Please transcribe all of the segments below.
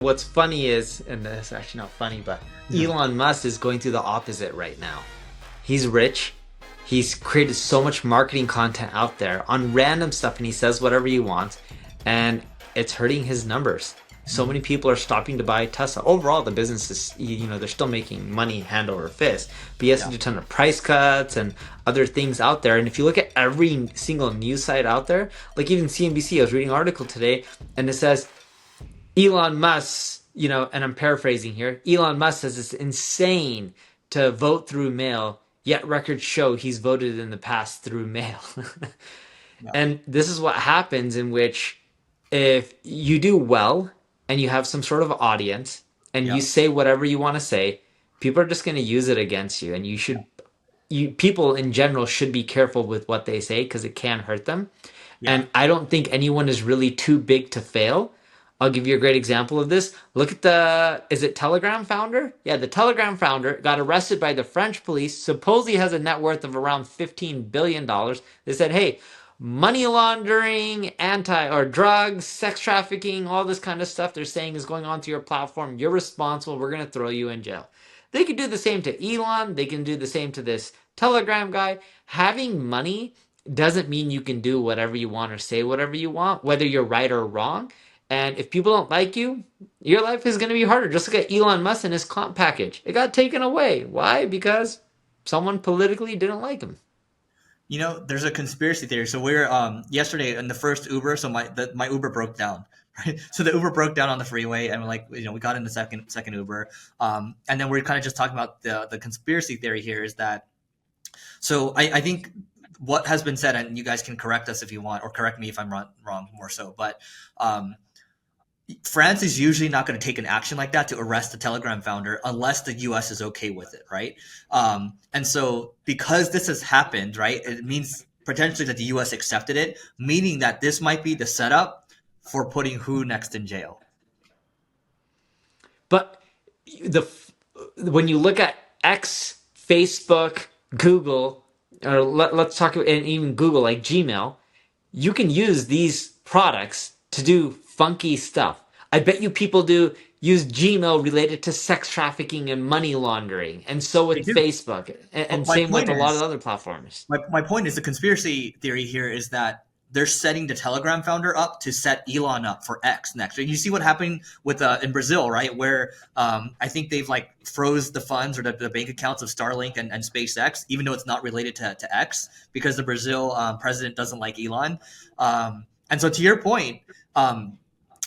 What's funny is, and it's actually not funny, but Yeah. Elon Musk is going through the opposite right now. He's rich. He's created so much marketing content out there on random stuff, and he says whatever he wants, and it's hurting his numbers. So Mhm. many people are stopping to buy Tesla. Overall, the business is, they're still making money hand over fist, but he has to Yeah. do a ton of price cuts and other things out there. And if you look at every single news site out there, like even CNBC, I was reading an article today, and it says Elon Musk, and I'm paraphrasing here, Elon Musk says it's insane to vote through mail, yet records show he's voted in the past through mail. Yeah. And this is what happens in which if you do well and you have some sort of audience and you Yeah. say whatever you want to say, people are just going to use it against you. And people in general should be careful with what they say because it can hurt them. Yeah. And I don't think anyone is really too big to fail. I'll give you a great example of this. Look at is it Telegram founder? Yeah, the Telegram founder got arrested by the French police, supposedly has a net worth of around $15 billion. Dollars. They said, hey, money laundering, or drugs, sex trafficking, all this kind of stuff they're saying is going on to your platform. You're responsible. We're going to throw you in jail. They could do the same to Elon. They can do the same to this Telegram guy. Having money doesn't mean you can do whatever you want or say whatever you want, whether you're right or wrong. And if people don't like you, your life is going to be harder. Just look at Elon Musk and his comp package. It got taken away. Why? Because someone politically didn't like him. There's a conspiracy theory. So we're yesterday in the first Uber, so my Uber broke down. Right? So the Uber broke down on the freeway, and we're like, we got in the second Uber, and then we're kind of just talking about the conspiracy theory here is that. So I think what has been said, and you guys can correct us if you want, or correct me if I'm wrong more so, but um, France is usually not going to take an action like that to arrest the Telegram founder unless the U.S. is okay with it, right? And so, because this has happened, right, it means potentially that the U.S. accepted it, meaning that this might be the setup for putting who next in jail. But the when you look at X, Facebook, Google, or let's talk and even Google like Gmail, you can use these products to do funky stuff. I bet you people do use Gmail related to sex trafficking and money laundering, and so They with do. Facebook, and But my same with point a lot of is, other platforms. my point is the conspiracy theory here is that they're setting the Telegram founder up to set Elon up for X next. And you see what happened with in Brazil, right? Where I think they've like froze the funds or the bank accounts of Starlink and SpaceX, even though it's not related to X, because the Brazil president doesn't like Elon. And so to your point,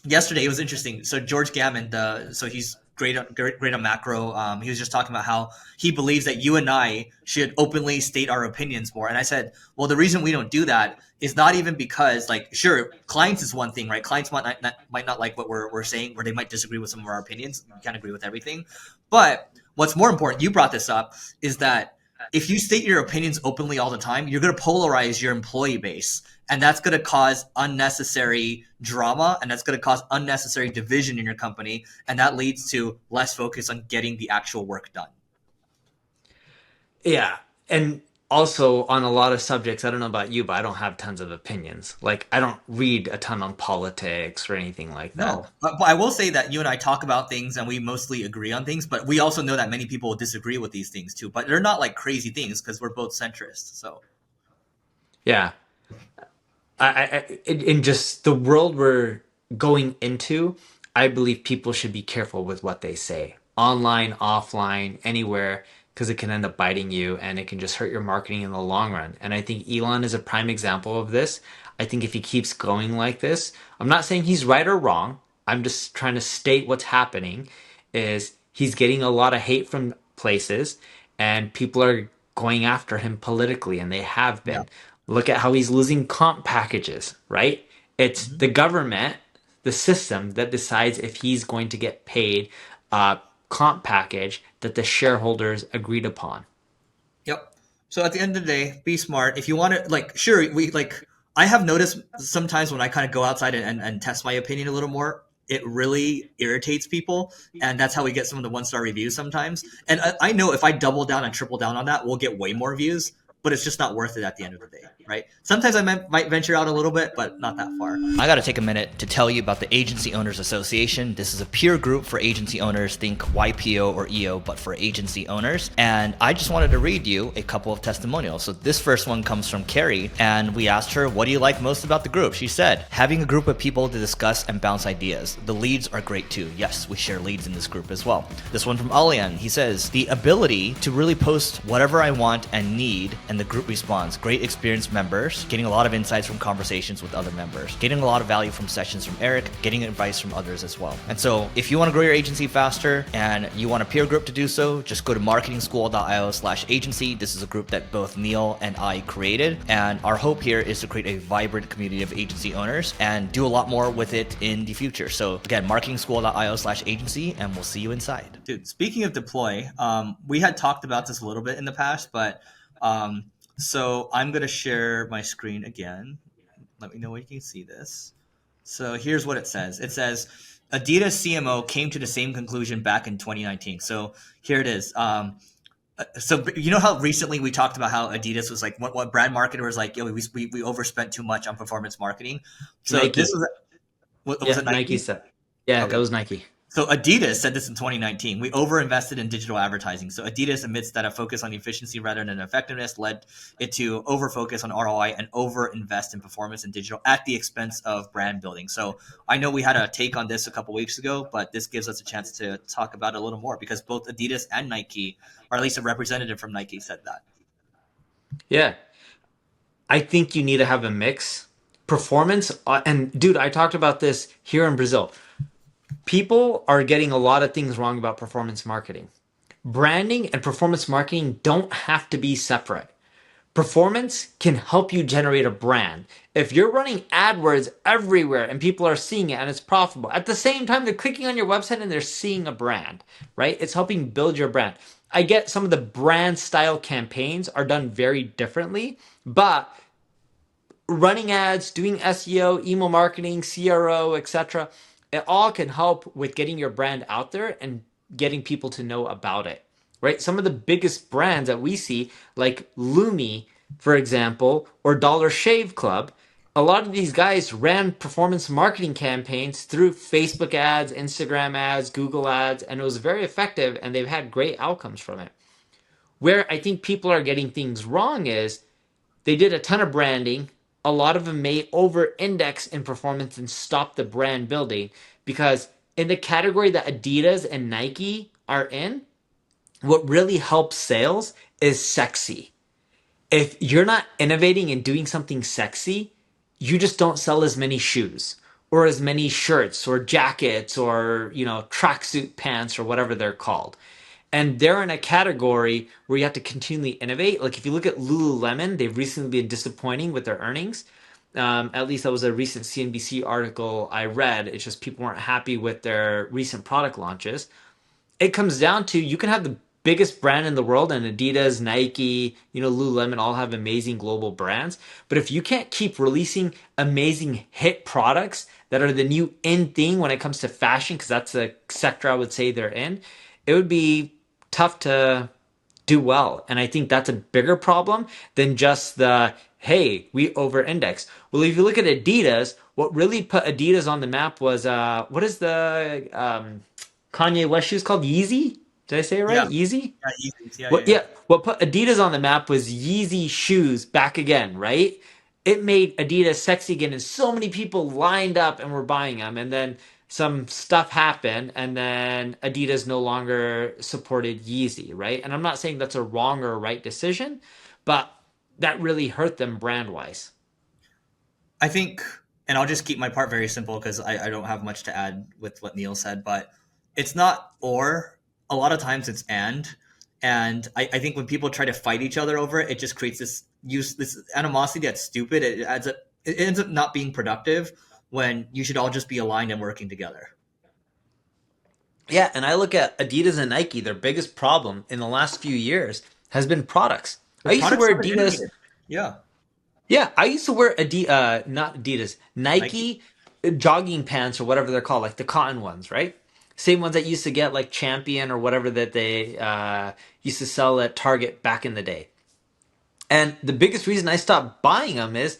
yesterday it was interesting. So George Gammon, so he's great on macro. He was just talking about how he believes that you and I should openly state our opinions more. And I said, well, the reason we don't do that is not even because, like, sure, clients is one thing, right? Clients might not like what we're saying, or they might disagree with some of our opinions. We can't agree with everything. But what's more important, you brought this up, is that if you state your opinions openly all the time, you're going to polarize your employee base. And that's going to cause unnecessary drama, and that's going to cause unnecessary division in your company. And that leads to less focus on getting the actual work done. Yeah, and also on a lot of subjects, I don't know about you, but I don't have tons of opinions. Like I don't read a ton on politics or anything like that. No, but I will say that you and I talk about things and we mostly agree on things, but we also know that many people disagree with these things too. But they're not like crazy things because we're both centrists. So, Yeah, in just the world we're going into, I believe people should be careful with what they say online, offline, anywhere, because it can end up biting you and it can just hurt your marketing in the long run. And I think Elon is a prime example of this. I think if he keeps going like this, I'm not saying he's right or wrong. I'm just trying to state what's happening is he's getting a lot of hate from places and people are going after him politically and they have yeah. been. Look at how he's losing comp packages, right? It's Mhm. the government, the system that decides if he's going to get paid a comp package that the shareholders agreed upon. Yep. So at the end of the day, be smart. If you want to, like, sure, I have noticed sometimes when I kind of go outside and test my opinion a little more, it really irritates people. And that's how we get some of the one-star reviews sometimes. And I know if I double down and triple down on that, we'll get way more views. but it's just not worth it at the end of the day, right? Sometimes I might venture out a little bit, but not that far. I got to take a minute to tell you about the Agency Owners Association. This is a peer group for agency owners, think YPO or EO, but for agency owners. And I just wanted to read you a couple of testimonials. So this first one comes from Carrie, and we asked her, what do you like most about the group? She said, having a group of people to discuss and bounce ideas. The leads are great too. Yes, we share leads in this group as well. This one from Alian, he says, the ability to really post whatever I want and need, and the group responds. Great experienced members, getting a lot of insights from conversations with other members, getting a lot of value from sessions from Eric, getting advice from others as well. And so if you want to grow your agency faster and you want a peer group to do so, just go to marketingschool.io/agency. This is a group that both Neil and I created. And our hope here is to create a vibrant community of agency owners and do a lot more with it in the future. So again, marketingschool.io/agency, and we'll see you inside. Dude, speaking of deploy, we had talked about this a little bit in the past, but so I'm going to share my screen again. Let me know when you can see this. So here's what it says. It says, Adidas CMO came to the same conclusion back in 2019. So here it is. So you know how recently we talked about how Adidas was like, what brand marketer was like, yo, we overspent too much on performance marketing. So Nike. this was, was it Nike? Nike said. Yeah, Okay. that was Nike. So Adidas said this in 2019. We overinvested in digital advertising. So Adidas admits that a focus on efficiency rather than effectiveness led it to overfocus on ROI and overinvest in performance and digital at the expense of brand building. So I know we had a take on this a couple weeks ago, but this gives us a chance to talk about it a little more because both Adidas and Nike, or at least a representative from Nike, said that. Yeah. I think you need to have a mix. Performance, and dude, I talked about this here in Brazil. People are getting a lot of things wrong about performance marketing. Branding and performance marketing don't have to be separate. Performance can help you generate a brand. If you're running AdWords everywhere and people are seeing it and it's profitable, at the same time, they're clicking on your website and they're seeing a brand, right? It's helping build your brand. I get some of the brand style campaigns are done very differently, but running ads, doing SEO, email marketing, CRO, etc. It all can help with getting your brand out there and getting people to know about it, right? Some of the biggest brands that we see, like Lumi, for example, or Dollar Shave Club, a lot of these guys ran performance marketing campaigns through Facebook ads, Instagram ads, Google ads, and it was very effective and they've had great outcomes from it. Where I think people are getting things wrong is they did a ton of branding. A lot of them may over index in performance and stop the brand building because in the category that Adidas and Nike are in, what really helps sales is sexy. If you're not innovating and doing something sexy, you just don't sell as many shoes or as many shirts or jackets or, tracksuit pants or whatever they're called. And they're in a category where you have to continually innovate. Like if you look at Lululemon, they've recently been disappointing with their earnings. At least that was a recent CNBC article I read. It's just people weren't happy with their recent product launches. It comes down to you can have the biggest brand in the world, and Adidas, Nike, Lululemon all have amazing global brands. But if you can't keep releasing amazing hit products that are the new in thing when it comes to fashion, because that's a sector I would say they're in, it would be tough to do well. And I think that's a bigger problem than just the, hey, we over index. Well, if you look at Adidas, what really put Adidas on the map was, what is the Kanye West shoes called? Yeezy? Did I say it right? Yeah. Yeezy? Yeah, Yeezys. Yeah. What put Adidas on the map was Yeezy shoes back again, right? It made Adidas sexy again, and so many people lined up and were buying them. And then some stuff happened, and then Adidas no longer supported Yeezy, right? And I'm not saying that's a wrong or a right decision, but that really hurt them brand wise. I think, and I'll just keep my part very simple because I don't have much to add with what Neil said, but it's not or. A lot of times it's and. And I think when people try to fight each other over it, it just creates this animosity that's stupid. It ends up not being productive when you should all just be aligned and working together. Yeah, and I look at Adidas and Nike, their biggest problem in the last few years has been products. The I used to products wear haven't Adidas. innovated. Yeah. Yeah, I used to wear not Adidas, Nike. Nike jogging pants or whatever they're called, like the cotton ones, right? Same ones that used to get like Champion or whatever that they used to sell at Target back in the day. And the biggest reason I stopped buying them is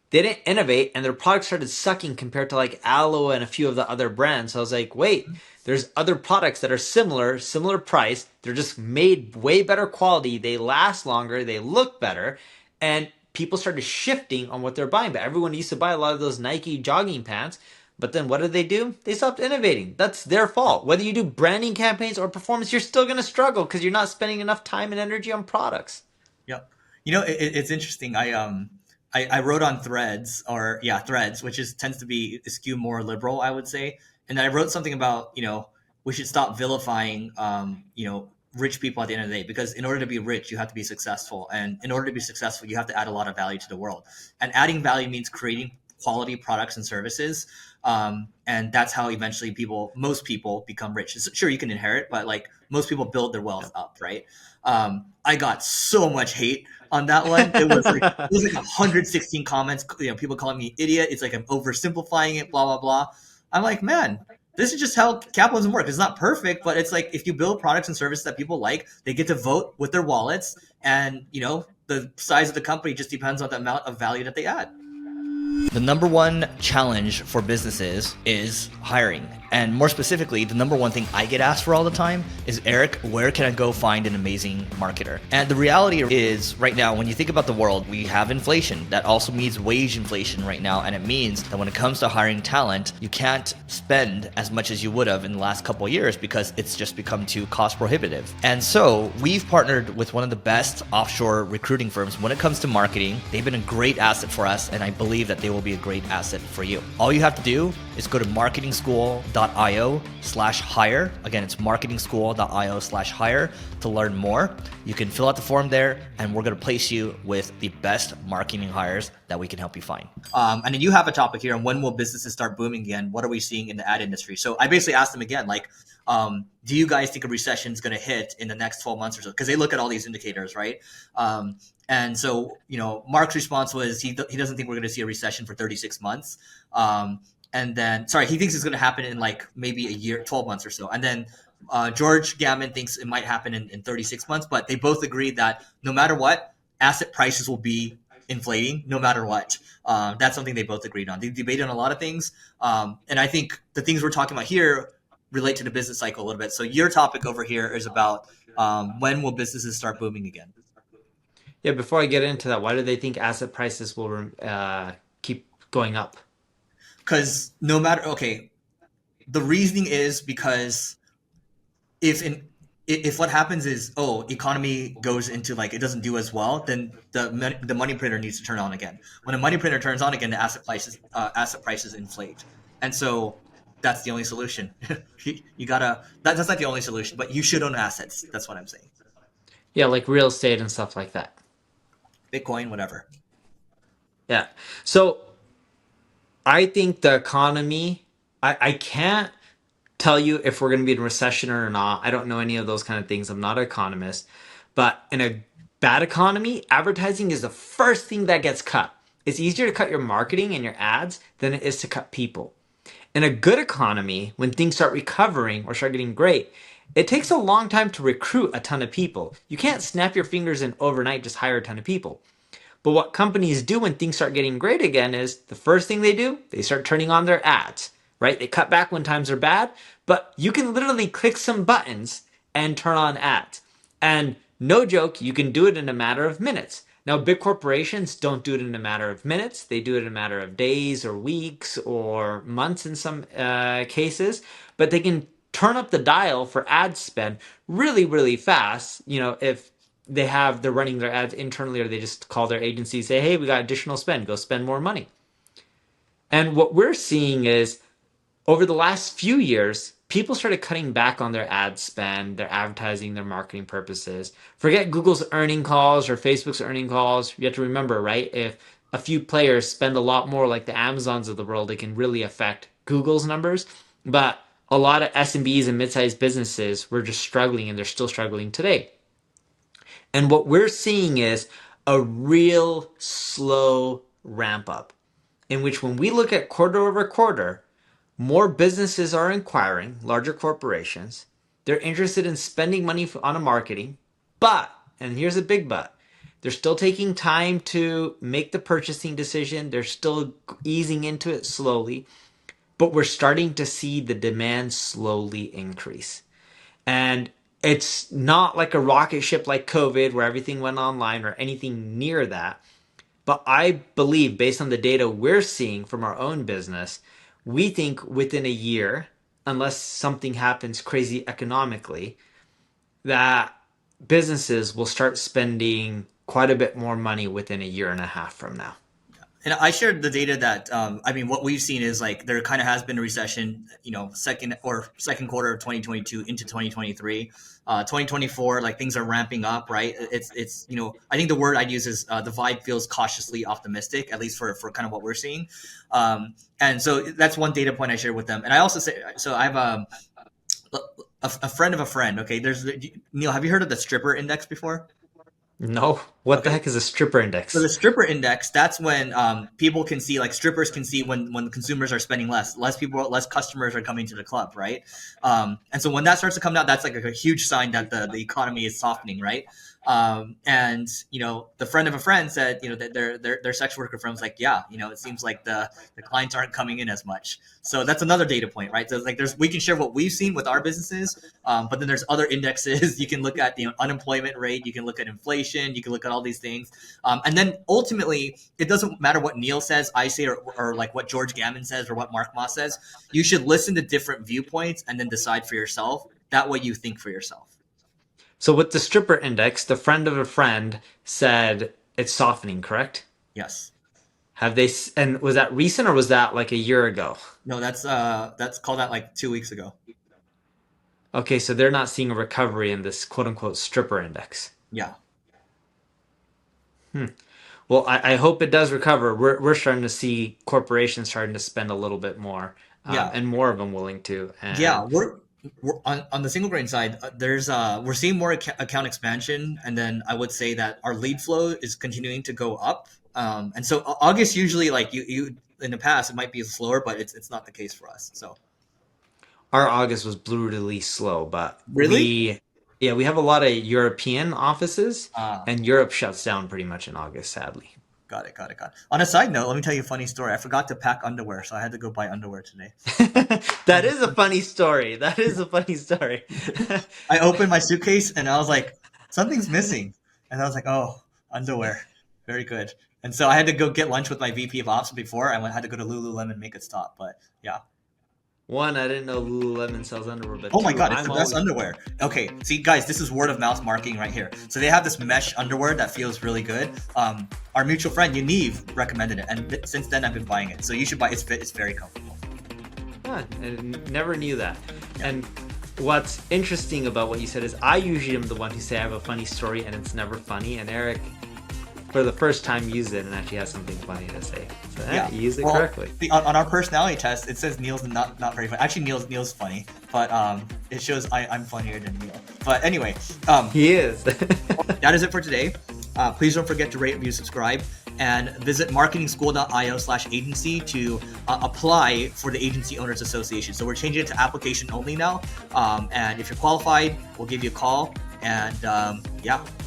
they didn't innovate and their products started sucking compared to like Aloe and a few of the other brands. So I was like, wait, there's other products that are similar price. They're just made way better quality. They last longer. They look better. And people started shifting on what they're buying. But everyone used to buy a lot of those Nike jogging pants. But then what did they do? They stopped innovating. That's their fault. Whether you do branding campaigns or performance, you're still going to struggle because you're not spending enough time and energy on products. Yep. It's interesting. I wrote on Threads, or yeah, Threads, which is tends to be skew more liberal, I would say. And I wrote something about, we should stop vilifying, rich people at the end of the day, because in order to be rich, you have to be successful, and in order to be successful, you have to add a lot of value to the world. And adding value means creating quality products and services. And that's how eventually most people become rich. Sure, you can inherit, but like most people build their wealth up, right? I got so much hate on that one. It was like 116 comments. People calling me idiot. It's like I'm oversimplifying it. Blah blah blah. I'm like, man, this is just how capitalism works. It's not perfect, but it's like if you build products and services that people like, they get to vote with their wallets, and the size of the company just depends on the amount of value that they add. The number one challenge for businesses is hiring. And more specifically, the number one thing I get asked for all the time is, Eric, where can I go find an amazing marketer? And the reality is right now, when you think about the world, we have inflation. That also means wage inflation right now. And it means that when it comes to hiring talent, you can't spend as much as you would have in the last couple of years because it's just become too cost prohibitive. And so we've partnered with one of the best offshore recruiting firms when it comes to marketing. They've been a great asset for us, and I believe that they will be a great asset for you. All you have to do is go to marketingschool.io/hire. Again, it's marketingschool.io/hire to learn more. You can fill out the form there, and we're going to place you with the best marketing hires that we can help you find. And then you have a topic here on when will businesses start booming again? What are we seeing in the ad industry? So I basically asked them again, like, do you guys think a recession is going to hit in the next 12 months or so? Because they look at all these indicators, right? And so, Mark's response was he doesn't think we're going to see a recession for 36 months. And then, he thinks it's going to happen in like maybe a year, 12 months or so. And then George Gammon thinks it might happen in 36 months. But they both agreed that no matter what, asset prices will be inflating no matter what. That's something they both agreed on. They debated on a lot of things. And I think the things we're talking about here relate to the business cycle a little bit. So your topic over here is about when will businesses start booming again? Yeah, before I get into that, why do they think asset prices will keep going up? Because the reasoning is because if what happens is, economy goes into like it doesn't do as well, then the money printer needs to turn on again. When a money printer turns on again, the asset prices inflate, and so that's the only solution. That's not the only solution, but you should own assets. That's what I'm saying. Yeah, like real estate and stuff like that. Bitcoin, whatever. Yeah. So I think the economy, I can't tell you if we're going to be in recession or not. I don't know any of those kind of things. I'm not an economist. But in a bad economy, advertising is the first thing that gets cut. It's easier to cut your marketing and your ads than it is to cut people. In a good economy, when things start recovering or start getting great, it takes a long time to recruit a ton of people. You can't snap your fingers and overnight just hire a ton of people. But what companies do when things start getting great again is the first thing they do, they start turning on their ads, right? They cut back when times are bad, but you can literally click some buttons and turn on ads. And no joke, you can do it in a matter of minutes. Now, big corporations don't do it in a matter of minutes. They do it in a matter of days or weeks or months in some cases, but they can turn up the dial for ad spend really, really fast. If they're running their ads internally, or they just call their agency, say, hey, we got additional spend, go spend more money. And what we're seeing is over the last few years, people started cutting back on their ad spend, their advertising, their marketing purposes. Forget Google's earning calls or Facebook's earning calls. You have to remember, right? If a few players spend a lot more, like the Amazons of the world, it can really affect Google's numbers. But a lot of SMBs and mid-sized businesses were just struggling, and they're still struggling today. And what we're seeing is a real slow ramp up, in which when we look at quarter over quarter, more businesses are inquiring, larger corporations. They're interested in spending money on a marketing, but, and here's a big but, They're still taking time to make the purchasing decision. They're still easing into it slowly, but we're starting to see the demand slowly increase. And it's not like a rocket ship like COVID where everything went online or anything near that. But I believe, based on the data we're seeing from our own business, we think within a year, unless something happens crazy economically, that businesses will start spending quite a bit more money within a year and a half from now. And I shared the data that what we've seen is like there kind of has been a recession, second quarter of 2022 into 2023, 2024. Like things are ramping up, right? It's I think the word I'd use is the vibe feels cautiously optimistic, at least for kind of what we're seeing. And so that's one data point I shared with them. And I also say, so I have a friend of a friend. Okay, Neil. Have you heard of the stripper index before? No, what the Okay. heck is a stripper index? So the stripper index, that's when people can see, like strippers can see when consumers are spending less customers are coming to the club, right? And so when that starts to come down, that's like a huge sign that the economy is softening, right? And the friend of a friend said, that their sex worker friend was like, yeah, it seems like the clients aren't coming in as much. So that's another data point, right? So it's like we can share what we've seen with our businesses, but then there's other indexes. You can look at the unemployment rate, you can look at inflation, you can look at all these things, and then ultimately it doesn't matter what Neil says, I say, or like what George Gammon says or what Mark Moss says. You should listen to different viewpoints and then decide for yourself. That way you think for yourself. So with the stripper index, the friend of a friend said it's softening, correct? Yes. Have they, and was that recent or was that like a year ago? No, that's called out like 2 weeks ago. Okay, so they're not seeing a recovery in this quote unquote stripper index. Yeah. Well, I hope it does recover. We're starting to see corporations starting to spend a little bit more, Yeah. and more of them willing to. Yeah, And we're on the single grain side. We're seeing more account expansion, and then I would say that our lead flow is continuing to go up. And so August usually, like you in the past, it might be slower, but it's not the case for us. So our August was brutally slow, but really, yeah, we have a lot of European offices, ah, and Europe shuts down pretty much in August, sadly. got it. On a side note, let me tell you a funny story. I forgot to pack underwear, so I had to go buy underwear today. That is a funny story. That is a funny story. I opened my suitcase and I was like, something's missing, and I was like, oh, underwear, very good. And so I had to go get lunch with my VP of Ops before had to go to Lululemon and make it stop. But yeah. One, I didn't know Lululemon sells underwear, but Oh my two, god, it's the best underwear. Okay, see guys, this is word of mouth marketing right here. So they have this mesh underwear that feels really good. Our mutual friend Yaniv recommended it, and since then I've been buying it. So you should buy it. It's very comfortable. Huh, I never knew that. And what's interesting about what you said is I usually am the one who say I have a funny story and it's never funny, and Eric, for the first time, used it and actually has something funny to say. So Yeah, you used it well, correctly. on our personality test, it says Neil's not very funny. Actually, Neil's funny, but it shows I'm funnier than Neil. But anyway, He is. that is it for today. Please don't forget to rate, review, subscribe, and visit marketingschool.io/agency to apply for the Agency Owners Association. So we're changing it to application only now. And if you're qualified, we'll give you a call. And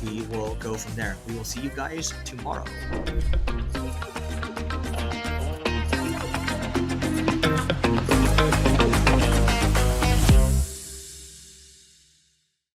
we will go from there. We will see you guys tomorrow.